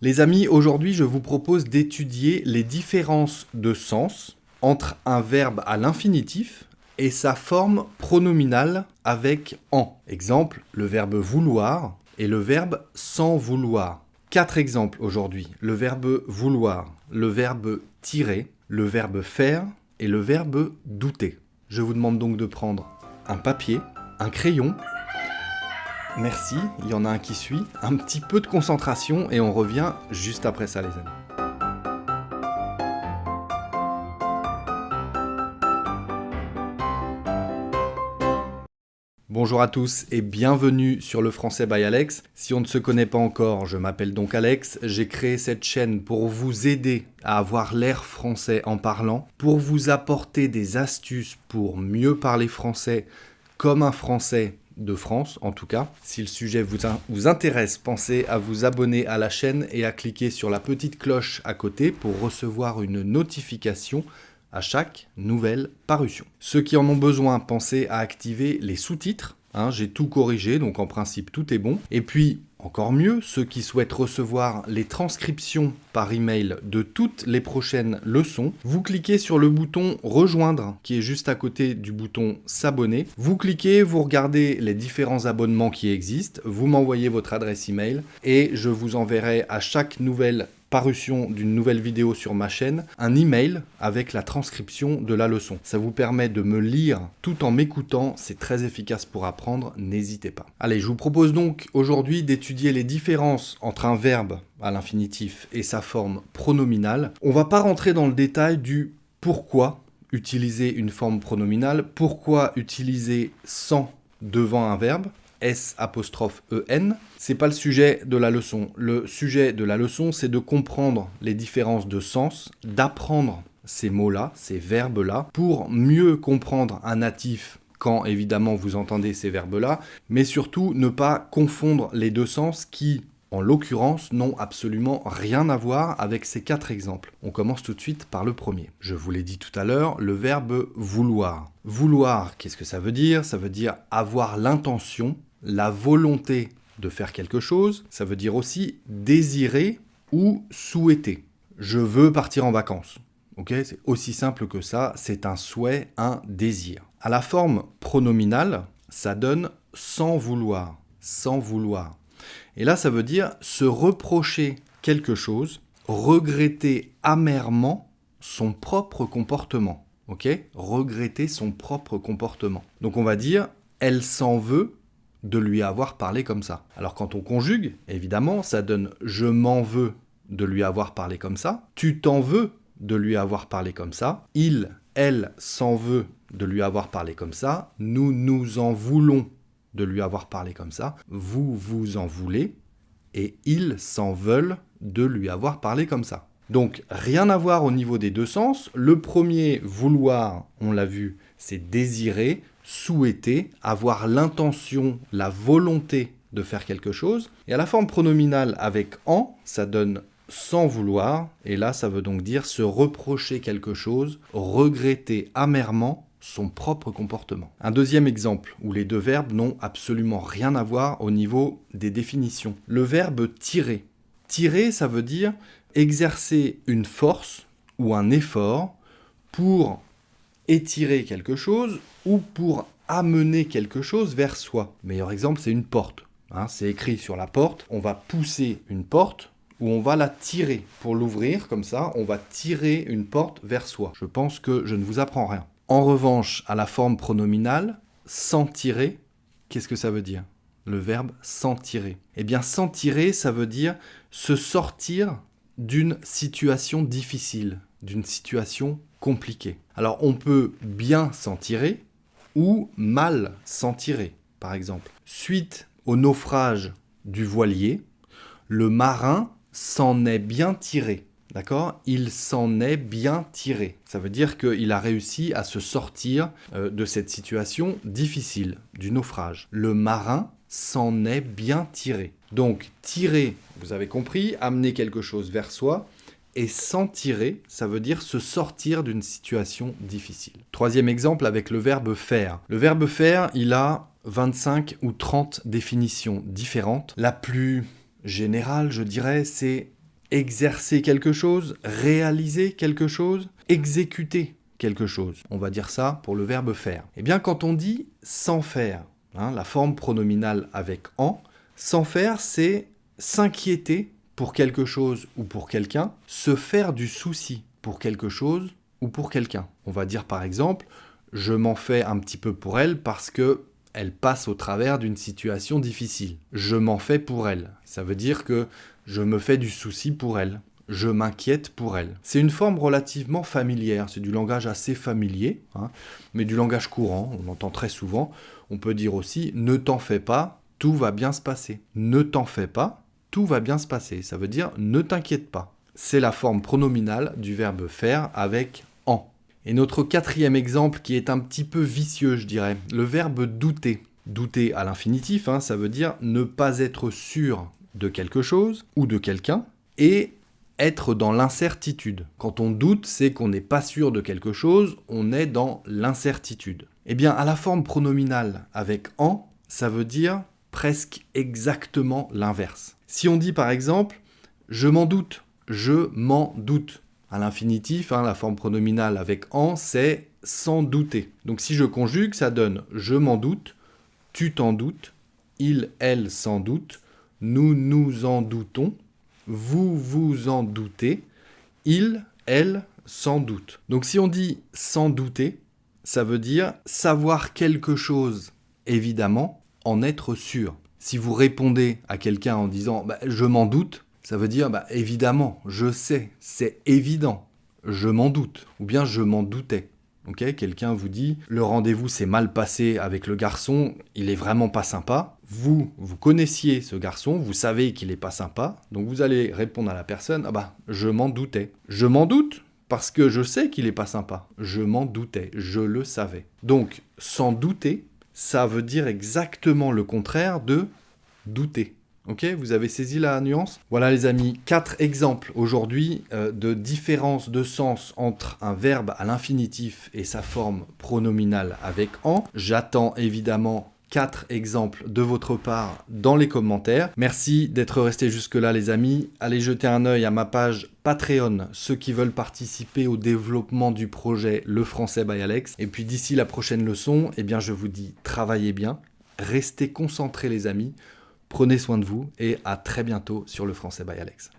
Les amis, aujourd'hui je vous propose d'étudier les différences de sens entre un verbe à l'infinitif et sa forme pronominale avec en. Exemple, le verbe vouloir et le verbe sans vouloir. 4 exemples aujourd'hui. Le verbe vouloir, le verbe tirer, le verbe faire et le verbe douter. Je vous demande donc de prendre un papier, un crayon. Merci, il y en a un qui suit. Un petit peu de concentration et on revient juste après ça les amis. Bonjour à tous et bienvenue sur le Français by Alex. Si on ne se connaît pas encore, je m'appelle donc Alex. J'ai créé cette chaîne pour vous aider à avoir l'air français en parlant, pour vous apporter des astuces pour mieux parler français comme un Français de France en tout cas. Si le sujet vous intéresse, pensez à vous abonner à la chaîne et à cliquer sur la petite cloche à côté pour recevoir une notification à chaque nouvelle parution. Ceux qui en ont besoin, pensez à activer les sous-titres. J'ai tout corrigé, donc en principe tout est bon. Et puis, encore mieux, ceux qui souhaitent recevoir les transcriptions par email de toutes les prochaines leçons, vous cliquez sur le bouton rejoindre qui est juste à côté du bouton s'abonner. Vous cliquez, vous regardez les différents abonnements qui existent, vous m'envoyez votre adresse email et je vous enverrai à chaque nouvelle parution d'une nouvelle vidéo sur ma chaîne, un email avec la transcription de la leçon. Ça vous permet de me lire tout en m'écoutant, c'est très efficace pour apprendre, n'hésitez pas. Allez, je vous propose donc aujourd'hui d'étudier les différences entre un verbe à l'infinitif et sa forme pronominale. On va pas rentrer dans le détail du pourquoi utiliser une forme pronominale, pourquoi utiliser sans devant un verbe, S''EN, c'est pas le sujet de la leçon. Le sujet de la leçon, c'est de comprendre les différences de sens, d'apprendre ces mots-là, ces verbes-là, pour mieux comprendre un natif quand évidemment vous entendez ces verbes-là, mais surtout ne pas confondre les deux sens qui, en l'occurrence, n'ont absolument rien à voir avec ces 4 exemples. On commence tout de suite par le premier. Je vous l'ai dit tout à l'heure, le verbe vouloir. Vouloir, qu'est-ce que ça veut dire ? Ça veut dire avoir l'intention, la volonté de faire quelque chose. Ça veut dire aussi désirer ou souhaiter. Je veux partir en vacances. Ok, c'est aussi simple que ça, c'est un souhait, un désir. À la forme pronominale, ça donne sans vouloir. Sans vouloir. Et là, ça veut dire se reprocher quelque chose, regretter amèrement son propre comportement. Ok ? Regretter son propre comportement. Donc on va dire, elle s'en veut de lui avoir parlé comme ça. Alors quand on conjugue, évidemment, ça donne je m'en veux de lui avoir parlé comme ça, tu t'en veux de lui avoir parlé comme ça, il, elle s'en veut de lui avoir parlé comme ça, nous nous en voulons de lui avoir parlé comme ça, vous vous en voulez, et ils s'en veulent de lui avoir parlé comme ça. Donc, rien à voir au niveau des deux sens. Le premier, vouloir, on l'a vu, c'est désirer, souhaiter, avoir l'intention, la volonté de faire quelque chose. Et à la forme pronominale avec en, ça donne sans vouloir, et là, ça veut donc dire se reprocher quelque chose, regretter amèrement son propre comportement. Un deuxième exemple où les deux verbes n'ont absolument rien à voir au niveau des définitions. Le verbe tirer. Tirer, ça veut dire exercer une force ou un effort pour étirer quelque chose ou pour amener quelque chose vers soi. Le meilleur exemple, c'est une porte. C'est écrit sur la porte, on va pousser une porte ou on va la tirer. Pour l'ouvrir, comme ça, on va tirer une porte vers soi. Je pense que je ne vous apprends rien. En revanche, à la forme pronominale, s'en tirer, qu'est-ce que ça veut dire ? Le verbe s'en tirer. Eh bien, s'en tirer, ça veut dire se sortir d'une situation difficile, d'une situation compliquée. Alors, on peut bien s'en tirer ou mal s'en tirer, par exemple. Suite au naufrage du voilier, le marin s'en est bien tiré. D'accord ? Il s'en est bien tiré. Ça veut dire qu'il a réussi à se sortir de cette situation difficile, du naufrage. Le marin s'en est bien tiré. Donc, tirer, vous avez compris, amener quelque chose vers soi. Et s'en tirer, ça veut dire se sortir d'une situation difficile. Troisième exemple avec le verbe faire. Le verbe faire, il a 25 ou 30 définitions différentes. La plus générale, je dirais, c'est exercer quelque chose, réaliser quelque chose, exécuter quelque chose. On va dire ça pour le verbe faire. Eh bien, quand on dit sans faire, la forme pronominale avec en, sans faire, c'est s'inquiéter pour quelque chose ou pour quelqu'un, se faire du souci pour quelque chose ou pour quelqu'un. On va dire par exemple, je m'en fais un petit peu pour elle parce que elle passe au travers d'une situation difficile. Je m'en fais pour elle. Ça veut dire que je me fais du souci pour elle. Je m'inquiète pour elle. C'est une forme relativement familière, c'est du langage assez familier, mais du langage courant, on l'entend très souvent. On peut dire aussi « ne t'en fais pas, tout va bien se passer ». Ne t'en fais pas, tout va bien se passer. Ça veut dire « ne t'inquiète pas ». C'est la forme pronominale du verbe faire avec « en ». Et notre quatrième exemple qui est un petit peu vicieux, je dirais, le verbe douter. Douter à l'infinitif, ça veut dire ne pas être sûr de quelque chose ou de quelqu'un et être dans l'incertitude. Quand on doute, c'est qu'on n'est pas sûr de quelque chose, on est dans l'incertitude. Eh bien, à la forme pronominale avec « en », ça veut dire presque exactement l'inverse. Si on dit par exemple « je m'en doute »,« je m'en doute », à l'infinitif, la forme pronominale avec « en », c'est « sans douter ». Donc si je conjugue, ça donne « je m'en doute »,« tu t'en doutes »,« il, elle s'en doute »,« nous, nous en doutons », vous, vous en doutez, il, elle, s'en doute. Donc si on dit sans douter, ça veut dire savoir quelque chose, évidemment, en être sûr. Si vous répondez à quelqu'un en disant je m'en doute, ça veut dire évidemment, je sais, c'est évident, je m'en doute, ou bien je m'en doutais. Okay, quelqu'un vous dit « le rendez-vous s'est mal passé avec le garçon, il est vraiment pas sympa ». Vous connaissiez ce garçon, vous savez qu'il est pas sympa, donc vous allez répondre à la personne « je m'en doutais ». Je m'en doute parce que je sais qu'il est pas sympa. Je m'en doutais, je le savais. Donc, sans douter, ça veut dire exactement le contraire de douter. Ok, vous avez saisi la nuance ? Voilà les amis, 4 exemples aujourd'hui de différence de sens entre un verbe à l'infinitif et sa forme pronominale avec « en ». J'attends évidemment 4 exemples de votre part dans les commentaires. Merci d'être restés jusque-là les amis. Allez jeter un œil à ma page Patreon, ceux qui veulent participer au développement du projet Le Français by Alex. Et puis d'ici la prochaine leçon, je vous dis travaillez bien, restez concentrés les amis. Prenez soin de vous et à très bientôt sur Le Français by Alex.